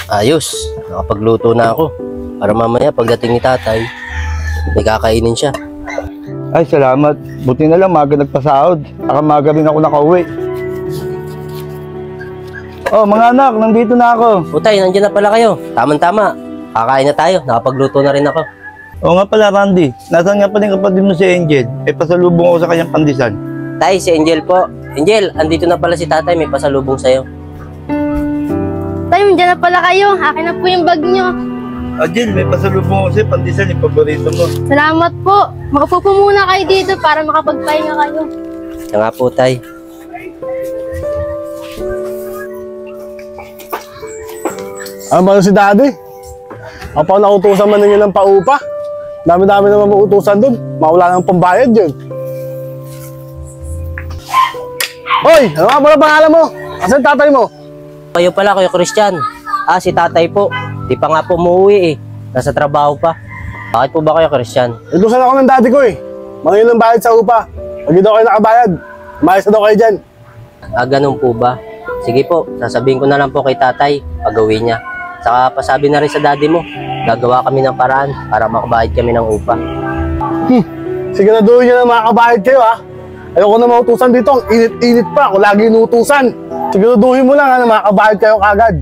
Ayos, nakapagluto na ako. Para mamaya pagdating ni tatay, may kakainin siya. Ay, salamat. Buti na lang maga nagpasahod. Saka maga rin ako nakauwi. Oh, mga anak, nandito na ako. Utay, nandiyan na pala kayo. Tama-tama. Kakain na tayo. Nakapagluto na rin ako. Oo nga pala, Randy. Nasaan nga pala yung kapatid mo si Angel? Pasalubong ako sa kanyang pandesal. Tay, si Angel po. Angel, andito na pala si tatay. May pasalubong sa'yo. Tay, nandiyan na pala kayo. Akin na po yung bag nyo. Angel, may pasalubong ako sa'yo. Pandesal, yung paborito mo. Salamat po. Makapo po muna kayo dito para makapagpahinga kayo. Siya nga po, tay. Ano ba si daddy? Ako pa nautusan man ninyo ng paupa. Dami-dami naman mautusan doon. Mawala ng pambayad yun. Hoy! Ano nga pala pangalan mo? Asan tatay mo? Kayo pala, Kuya Christian. Si tatay po. Di pa nga po umuwi eh. Nasa trabaho pa. Bakit po ba kayo, Christian? Ilusan ako ng daddy ko eh. Mangilang bayad sa upa. Pag daw kayo nakabayad, umayos na daw kayo dyan. Ganun po ba? Sige po, sasabihin ko na lang po kay tatay pag-uwi niya. Saka pasabi na rin sa daddy mo, gagawa kami ng paraan para makabayad kami ng upa. Siguraduhin nyo na makakabayad kayo ha. Ayoko na mautusan dito. Ang init-init pa. Ako lagi inutusan. Siguraduhin mo lang ha, na makakabayad kayo kagad.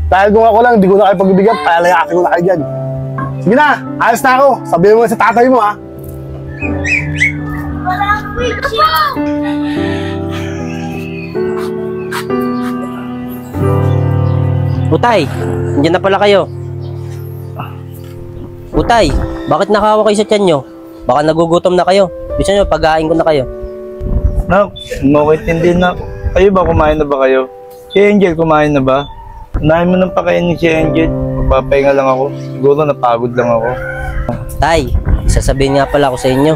Dahil kung ako lang, hindi ko na kayo pagbibigyan, palalayakin ko na kayo dyan. Sige na, ayos na ako. Sabihin mo sa tatay mo ha. Utay, nandiyan na pala kayo. Utay, bakit nakahawa kayo sa tiyan nyo? Baka nagugutom na kayo. Gusto nyo, pag-ain ko na kayo. Nak, makitindi na. Kayo ba, kumain na ba kayo? Si Angel, kumain na ba? Unahin mo nang pakainin si Angel. Magpapahinga lang ako. Siguro napagod lang ako. Tay, sasabihin nga pala ako sa inyo.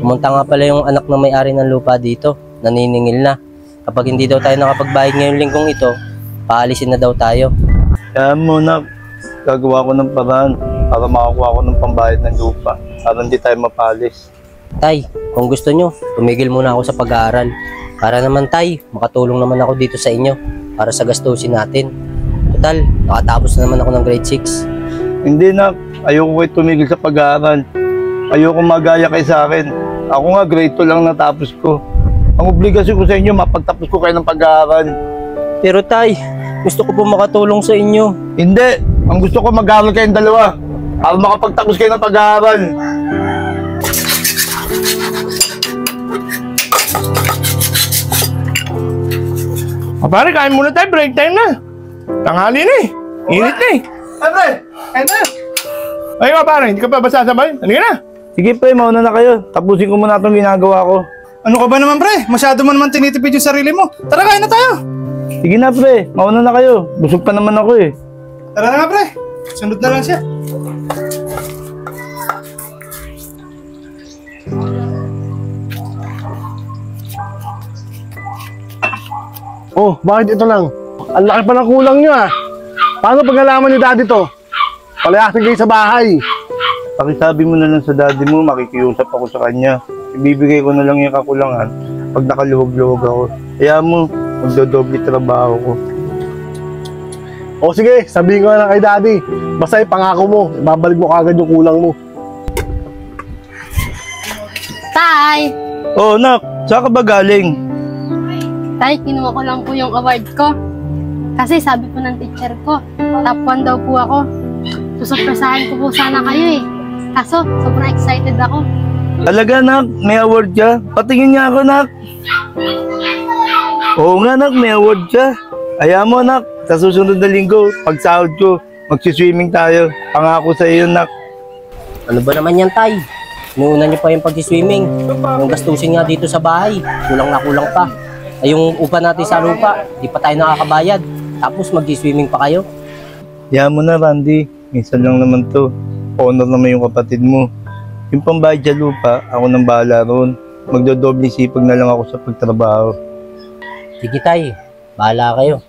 Pumunta nga pala yung anak ng may-ari ng lupa dito. Naniningil na. Kapag hindi daw tayo nakapagbayad ngayong linggong ito, paalisin na daw tayo. Kaya mo, Nak, gagawa ko ng paraan para makakuha ko ng pambayad ng lupa. Para hindi tayo mapalis. Tay, kung gusto nyo, tumigil muna ako sa pag-aaral. Para naman tay, makatulong naman ako dito sa inyo para sa gastusin natin. Total, nakatapos na naman ako ng grade 6. Hindi, Nak. Ayoko kayo tumigil sa pag-aaral. Ayoko magaya kayo sa akin. Ako nga, grade 2 lang natapos ko. Ang obligasyon ko sa inyo, mapagtapos ko kayo ng pag-aaral. Pero tay, gusto ko po makatulong sa inyo. Hindi. Ang gusto ko mag-aaral kayong dalawa para makapagtapos kayo ng pag-aaral. Pare, kain muna tayo. Break time na. Tanghali na eh. Init na eh. Pare, kain na. Ay pare, hindi ka pa ba sasabay? Halika na. Sige pre, mauna na kayo. Tapusin ko muna itong ginagawa ko. Ano ka ba naman pre? Masyado mo naman tinitipid yung sarili mo. Tara, kain na tayo. Sige na pre, mauna na kayo. Busog pa naman ako eh. Tara na nga pre. Sunod na lang siya. Oh, bakit ito lang? Ang laki pa ng kulang nyo ah. Paano pag nalaman ni daddy to? Palayasin kayo sa bahay. Pakisabi mo na lang sa daddy mo, makikiusap ako sa kanya. Ibibigay ko na lang yung kakulangan pag nakaluwag-luwag ako. Kaya mo, magdodoble trabaho ko. O sige, sabihin ko na lang kay daddy. Basta ipangako mo, ibabalik mo kagad yung kulang mo. Tay! Oh, Nak, saan ka ba galing? Tay, kinuha ko lang po yung award ko. Kasi sabi po ng teacher ko, top 1 daw po ako. Susurpresahan ko po sana kayo eh. Kaso, sobrang excited ako. Talaga, Nak, may award ka? Patingin niya ako, Nak. Oo nga, Nak, may award ka. Ayaw mo, Nak, sa susunod na linggo, pag sahod ko, magsiswimming tayo. Pangako sa iyo, Nak. Ano ba naman yan tay? Inuuna nyo pa yung pag-swimming. Yung gastusin nga dito sa bahay, kulang na kulang pa. Ay yung upa natin sa lupa, di pa tayo nakakabayad. Tapos mag-swimming pa kayo. Ayaw mo na, Randy. Minsan lang naman to. Honor naman yung kapatid mo. Yung pambayad sa lupa, ako nang bahala ron. Magdodoble sipag na lang ako sa pagtrabaho. Sige tay, bahala kayo.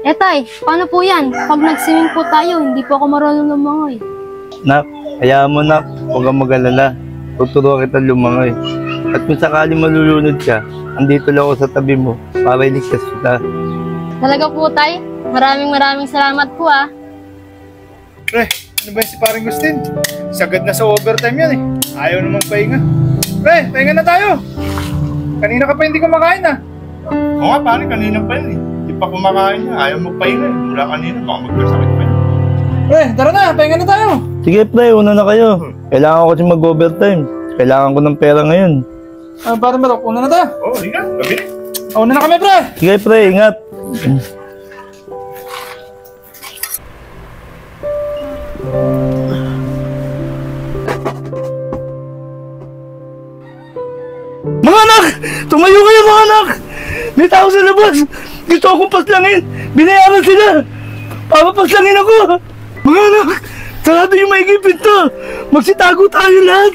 Eh tay, paano po yan? Pag nag-swimming po tayo, hindi po ako marunong lumangoy. Nak, hayaan mo, Nak. Huwag kang mag-alala. Tuturuan kita lumangoy. At kung sakali malulunod ka, andito lang ako sa tabi mo para iligtas kita. Talaga po tay, maraming salamat po ah. Pre, ano ba si paring Gustin? Sagad na sa overtime yan eh. Ayaw namang pahinga. Pre, pahinga na tayo. Kanina ka pa hindi kumakain ah. Oo nga pare, kanina pa yun eh. Hindi pa kumakain niya, ayaw magpahinga eh. Mula kanina, baka magkasakit pa yun. Pre, tara na, pahinga na tayo. Sige pre, una na kayo. Kailangan ko kasi mag-overtime. Kailangan ko ng pera ngayon. Parang Marok, una na tayo. Oo, hindi ka, gabi na. Una na kami, pre. Sige pre, ingat. Mga anak! Tumayo kayo mga anak! May tao sa labas! Gusto akong paslangin! Binayaran sila! Papapaslangin ako! Mga anak! Sarado yung maiging pinto! Magsitago tayo lahat!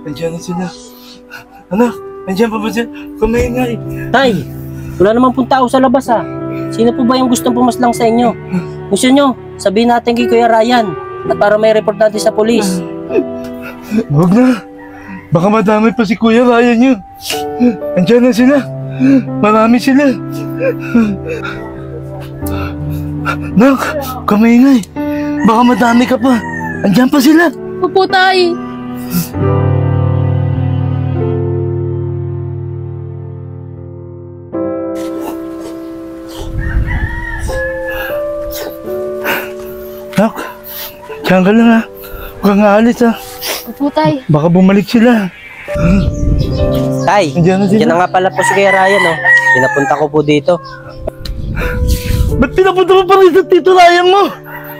Nandiyan na sila. Anak! Nandiyan pa ba sila? Kumaingay! Tay, wala naman pong tao sa labas ha. Sino po ba yung gustong pumaslang sa inyo? Gusto nyo, sabihin natin kay Kuya Ryan at para may report natin sa polis. Huwag na! Baka madamay pa si Kuya Ryan nyo. Andiyan na sila. Marami sila. Nak, kamaingay. Baka madami ka pa. Andiyan pa sila. Opo, tay. Nak, diyan ka lang ha. Huwag kang aalis ha. Opo, tay. Baka bumalik sila. Tay, Andiyan na sila. yan na nga pala po si Kuya Ryan oh. Pinapunta ko po dito. Ba't pinapunta mo pa rin sa Tito Ryan mo?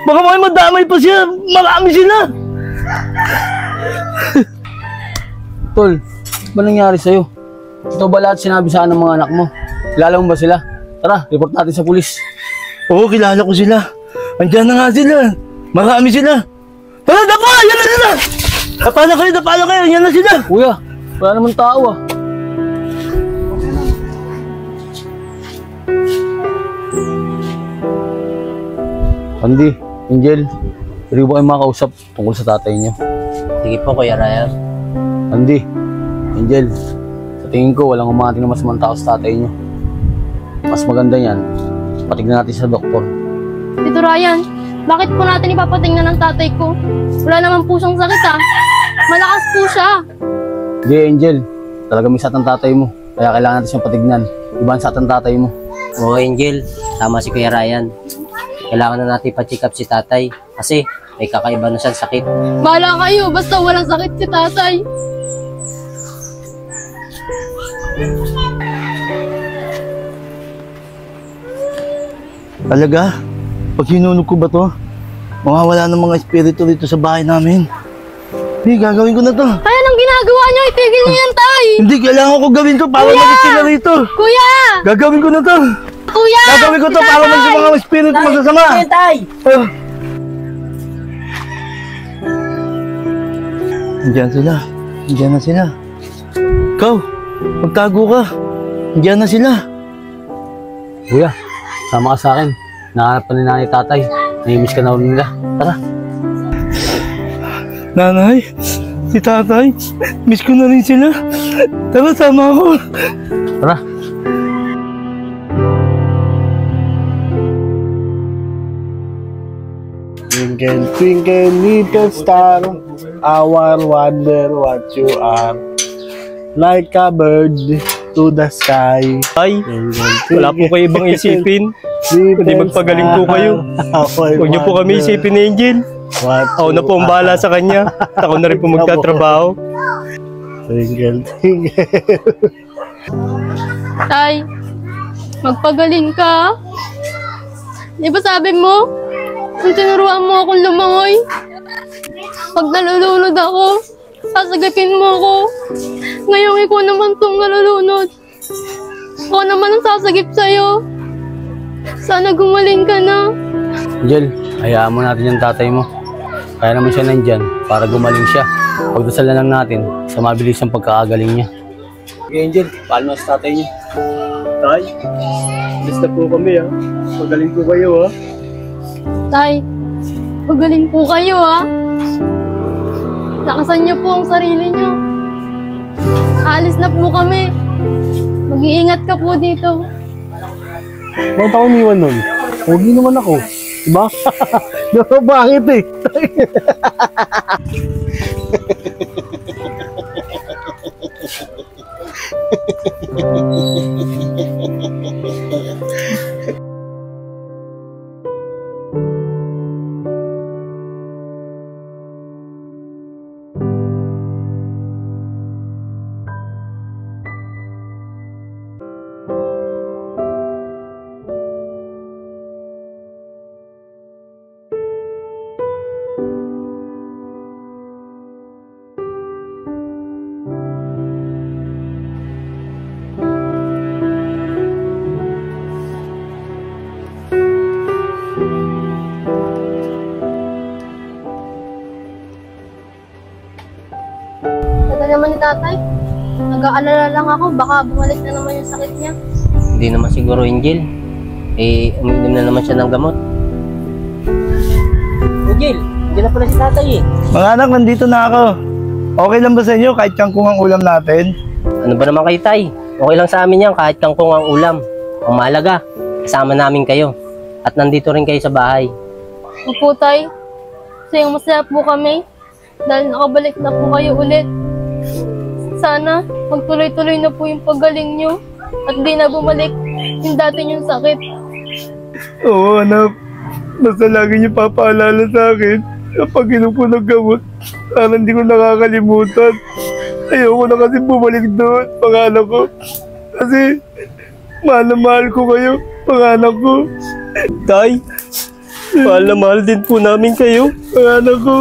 Baka may madamay pa siya. Marami sila. Tol, ba nangyari sa'yo? Ito ba lahat sinabi sa ng mga anak mo? Kilala mo ba sila? Tara, report natin sa pulis. Oo, kilala ko sila. Andiyan na nga sila. Marami sila. Tara, dapa! Yan na sila! Dapa na kayo. Yan na sila. Kuya, wala naman tao ah. Andy, Angel, pwede ko ba kayo makausap tungkol sa tatay niyo? Sige po Kuya Ryan. Andy, Angel, sa tingin ko walang umating na masamang tao sa tatay niyo. Mas maganda yan, patignan natin sa doktor. Tito Ryan, bakit po natin ipapatingnan ng tatay ko? Wala naman po siyang sakit ah. Malakas po siya. Hindi, Angel, talaga may sakit ang tatay mo. Kaya kailangan natin siyang patignan. Iba ang sakit ang tatay mo. Oo Angel, tama si Kuya Ryan. Kailangan na natin pa-check up si tatay kasi may kakaiba na siyang sakit. Bahala kayo, basta walang sakit si tatay. Talaga? Pag hinunog ko ba to, mawawala ng mga espiritu dito sa bahay namin. Hindi, gagawin ko na to. Kaya nang ginagawa niyo, itigil niyo yan, tay. Hindi, kailangan ko gawin to para maging sila rito. Kuya! Gagawin ko na to. Kuya! Gagawin ko to Si para maging tatay! mga espiritu masasama. Tay! Ah. Andiyan sila. Andiyan na sila. Ikaw, magtago ka. Andiyan na sila. Kuya, sama ka sa akin. Nahanap pa ni nanay tatay. Nahimiss ka na ulit nila. Tara. Nanay, si tatay, miss ko na rin sila. Tara, sama ako. Tara. Twinkle, twinkle, little star, I wonder what you are. Like a bird to the sky. Ay, wala po kayo ibang isipin. Kundi magpagaling po kayo. Huwag niyo po kami isipin, Angel. Ako na po ang bahala sa kanya. Ako na rin po magtatrabaho. Twinkle, twinkle. Tay, magpagaling ka. Di ba sabi mo, kung tinuruan mo akong lumangoy, pag nalulunod ako, sasagapin mo ako. Ngayon ikaw naman tong nalulunod. Ako naman ang sasagip sa'yo. Sana gumaling ka na. Angel, hayaan mo natin yung tatay mo. Kaya naman siya nandyan para gumaling siya. Pagdasal na lang natin sa mabilis ang pagkakagaling niya. Okay, Angel, paano na sa tatay niya? Tay, alis na po kami ha. Magaling po kayo ha. Tay, magaling po kayo ah. Lakasan niyo po ang sarili niyo. Alis na po kami. Mag-iingat ka po dito. Bakit ako iniwan nun? Huwag naman ako. Diba? Diba bakit eh? Ito naman ni tatay. Nag-aalala lang ako, baka bumalik na naman yung sakit niya. Hindi naman siguro, Angel. Uminom na naman siya ng gamot. Angel, hindi na pala si tatay eh. Mga anak, nandito na ako. Okay lang ba sa inyo kahit kangkong ang ulam natin? Ano ba naman kayo, tay? Okay lang sa amin yan kahit kangkong ang ulam. Ang mahalaga, kasama namin kayo. At nandito rin kayo sa bahay. Opo, tay. Sayang masaya po kami dahil nakabalik na po kayo ulit. Sana magtuloy-tuloy na po yung paggaling nyo at di na bumalik yung dati yung sakit. Oo, anak. Basta lagi niyo papaalala sa akin kapag inom ko ng gamot. Para hindi ko nakakalimutan. Ayoko na kasi bumalik doon, panganak ko. Kasi mahal na mahal ko kayo, panganak ko. Tay, mahal na mahal din po namin kayo. Panganak ko.